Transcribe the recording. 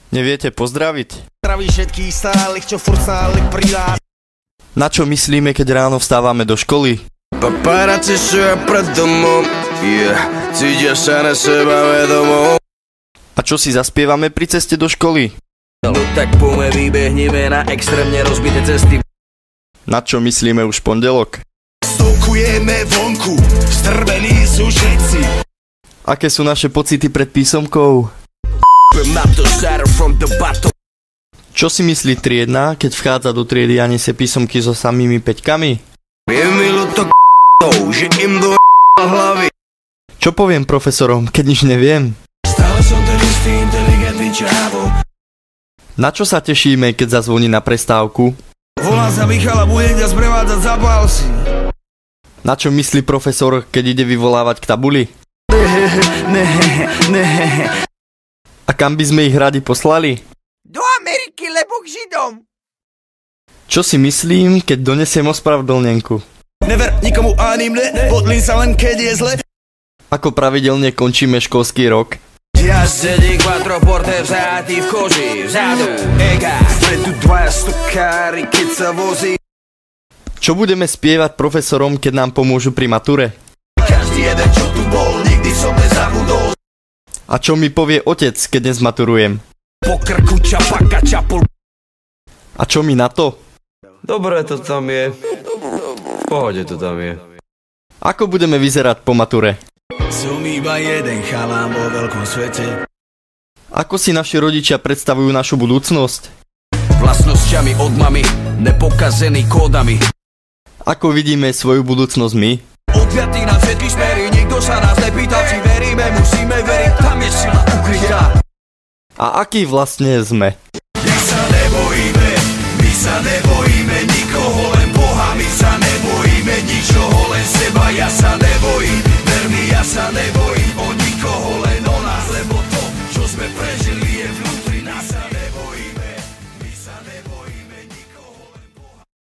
Neviete pozdraviť? Zdraví všetkých stálych, čo furt stále pridá. Na čo myslíme, keď ráno vstávame do školy? Paparazzi sú pred domom, cítia sa na seba vedomou. A čo si zaspievame pri ceste do školy? No tak poďme, vybehneme na extrémne rozbité cesty. Na čo myslíme už pondelok? Stokujeme vonku, strbení sú všetci. Aké sú naše pocity pred písomkou? Čo si myslí triedna, keď vchádza do triedy a nesie písomky so samými peťkami? Je mi ľúto že im do hlavy. Čo poviem profesorom, keď nič neviem? Stále som ten istý inteligentný čávo. Na čo sa tešíme, keď zazvoní na prestávku? Volá sa Michal a bude ťa sprevádzať za palci. Na čo myslí profesor, keď ide vyvolávať k tabuli? A kam by sme ich radi poslali? Do Ameriky, lebo k Židom. Čo si myslím, keď donesiem ospravedlnenku? Never nikomu ani mne, podlím sa len keď je zle. Ako pravidelne končíme školský rok? Ja sedí quattro porte vzátý v koži, vzadu ega, predu dvaja stokári, keď sa vozí. Čo budeme spievať profesorom, keď nám pomôžu pri mature? Každý jeden, čo tu bol, nikdy som nezabudol. A čo mi povie otec, keď nezmaturujem? Po krku čapaka čapul. A čo mi na to? Dobre to tam je. V pohode to tam je. Ako budeme vyzerať po mature? Som iba jeden chalán vo veľkom svete. Ako si naši rodičia predstavujú našu budúcnosť? Vlastnosťami od mami, nepokazený kódami. Ako vidíme svoju budúcnosť my? Odviatý na všetky smery, nikto sa nás nepýtal, či veríme, musíme veriť, tam je sila ukrytá. A aký vlastne sme?